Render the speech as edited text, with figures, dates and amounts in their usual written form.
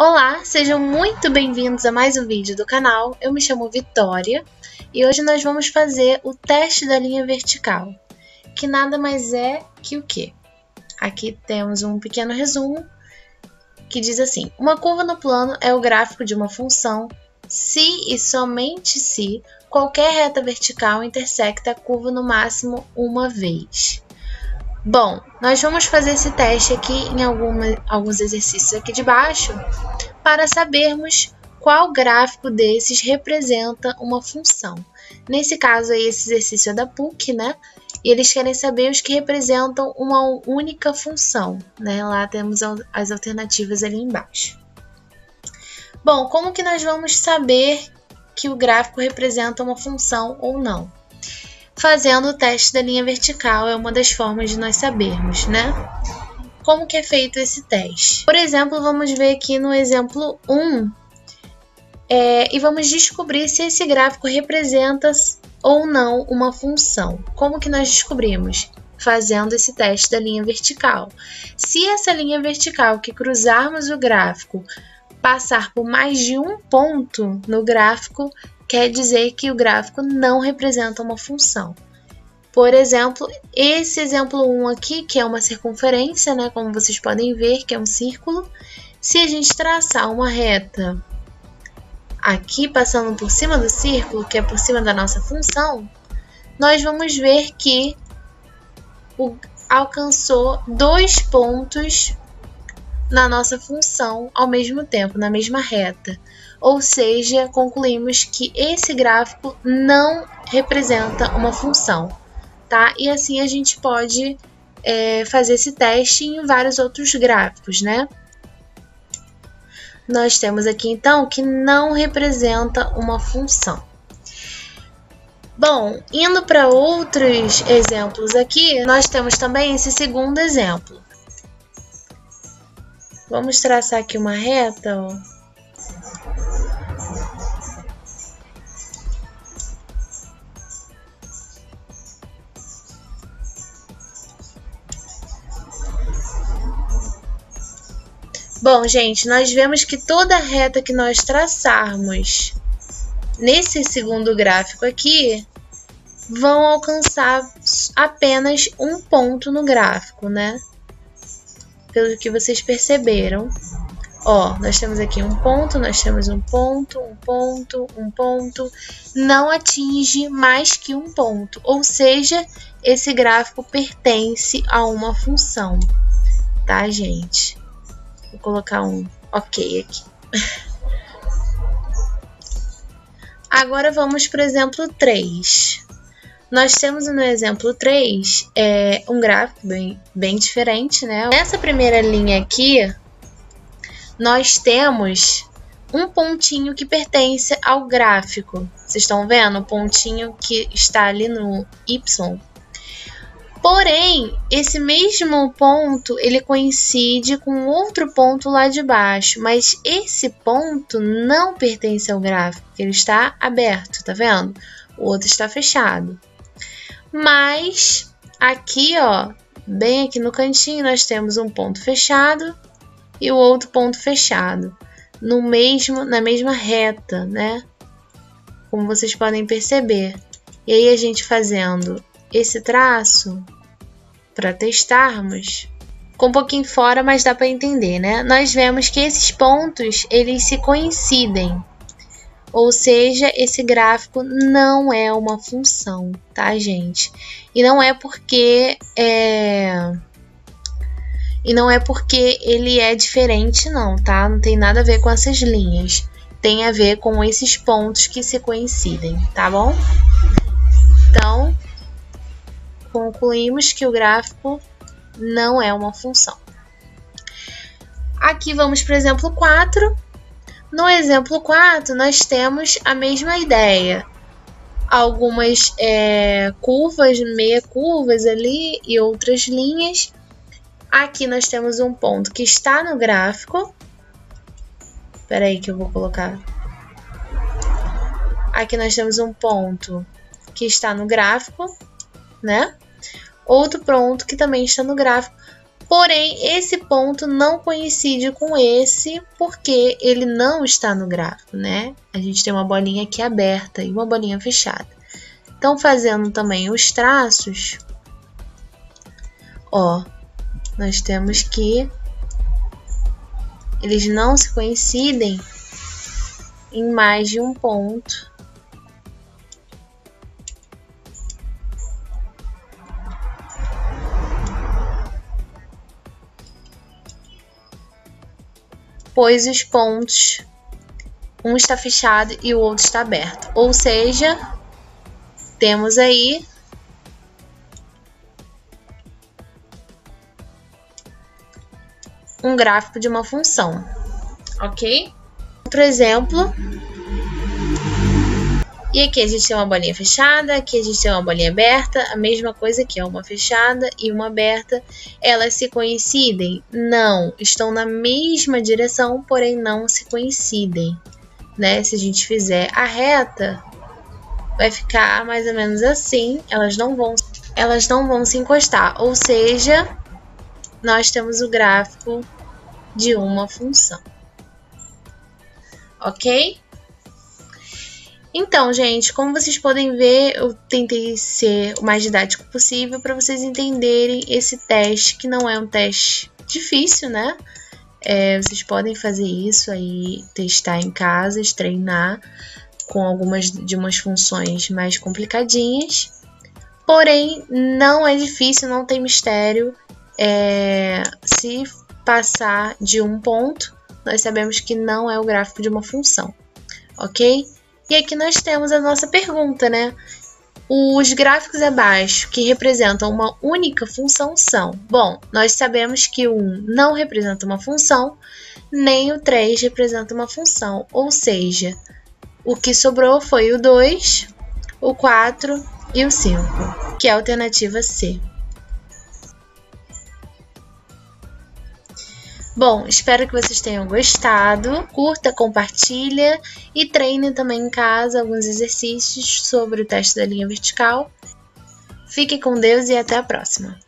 Olá, sejam muito bem-vindos a mais um vídeo do canal. Eu me chamo Vitória e hoje nós vamos fazer o teste da linha vertical, que nada mais é que o quê? Aqui temos um pequeno resumo que diz assim: uma curva no plano é o gráfico de uma função se e somente se qualquer reta vertical intersecta a curva no máximo uma vez. Bom, nós vamos fazer esse teste aqui em alguns exercícios aqui de baixo para sabermos qual gráfico desses representa uma função. Nesse caso aí, esse exercício é da PUC, né? E eles querem saber os que representam uma única função, né? Lá temos as alternativas ali embaixo. Bom, como que nós vamos saber que o gráfico representa uma função ou não? Fazendo o teste da linha vertical é uma das formas de nós sabermos, né? Como que é feito esse teste? Por exemplo, vamos ver aqui no exemplo 1 e vamos descobrir se esse gráfico representa ou não uma função. Como que nós descobrimos? Fazendo esse teste da linha vertical. Se essa linha vertical que cruzarmos o gráfico passar por mais de um ponto no gráfico, quer dizer que o gráfico não representa uma função. Por exemplo, esse exemplo 1 aqui, que é uma circunferência, né, como vocês podem ver, que é um círculo. Se a gente traçar uma reta aqui, passando por cima do círculo, que é por cima da nossa função, nós vamos ver que alcançou dois pontos na nossa função ao mesmo tempo, na mesma reta. Ou seja, concluímos que esse gráfico não representa uma função, tá? E assim a gente pode fazer esse teste em vários outros gráficos, né? Nós temos aqui, então, que não representa uma função. Bom, indo para outros exemplos aqui, nós temos também esse segundo exemplo. Vamos traçar aqui uma reta, ó. Bom, gente, nós vemos que toda reta que nós traçarmos nesse segundo gráfico aqui vão alcançar apenas um ponto no gráfico, né? Pelo que vocês perceberam. Ó, nós temos aqui um ponto, nós temos um ponto, um ponto, um ponto. Não atinge mais que um ponto. Ou seja, esse gráfico pertence a uma função. Tá, gente? Vou colocar um ok aqui. Agora vamos para o exemplo 3. Nós temos no exemplo 3 um gráfico bem diferente, né? Nessa primeira linha aqui, nós temos um pontinho que pertence ao gráfico. Vocês estão vendo? O pontinho que está ali no Y. Porém, esse mesmo ponto, ele coincide com outro ponto lá de baixo, mas esse ponto não pertence ao gráfico, porque ele está aberto, tá vendo? O outro está fechado. Mas aqui, ó, bem aqui no cantinho, nós temos um ponto fechado e o outro ponto fechado, na mesma reta, né? Como vocês podem perceber. E aí a gente fazendo esse traço para testarmos, ficou um pouquinho fora, mas dá para entender, né? Nós vemos que esses pontos, eles se coincidem. Ou seja, esse gráfico não é uma função, tá, gente? E não é porque ele é diferente, não, tá? Não tem nada a ver com essas linhas. Tem a ver com esses pontos que se coincidem, tá bom? Então, concluímos que o gráfico não é uma função. Aqui vamos para o exemplo 4. No exemplo 4, nós temos a mesma ideia. Algumas curvas, meia curvas ali e outras linhas. Aqui nós temos um ponto que está no gráfico. Espera aí que eu vou colocar. Aqui nós temos um ponto que está no gráfico, né? Outro ponto que também está no gráfico. Porém, esse ponto não coincide com esse, porque ele não está no gráfico, né? A gente tem uma bolinha aqui aberta e uma bolinha fechada. Então, fazendo também os traços, ó, nós temos que eles não se coincidem em mais de um ponto. Pois os pontos, um está fechado e o outro está aberto. Ou seja, temos aí um gráfico de uma função, ok? Outro exemplo. E aqui a gente tem uma bolinha fechada, aqui a gente tem uma bolinha aberta, a mesma coisa aqui, uma fechada e uma aberta. Elas se coincidem? Não, estão na mesma direção, porém não se coincidem, né? Se a gente fizer a reta, vai ficar mais ou menos assim, elas não vão se encostar, ou seja, nós temos o gráfico de uma função, ok? Então, gente, como vocês podem ver, eu tentei ser o mais didático possível para vocês entenderem esse teste, que não é um teste difícil, né? Vocês podem fazer isso aí, testar em casa, treinar com algumas de umas funções mais complicadinhas. Porém, não é difícil, não tem mistério. Se passar de um ponto, nós sabemos que não é o gráfico de uma função, ok? E aqui nós temos a nossa pergunta, né? Os gráficos abaixo que representam uma única função são... Bom, nós sabemos que o 1 não representa uma função, nem o 3 representa uma função. Ou seja, o que sobrou foi o 2, o 4 e o 5, que é a alternativa C. Bom, espero que vocês tenham gostado. Curta, compartilha e treine também em casa alguns exercícios sobre o teste da linha vertical. Fique com Deus e até a próxima!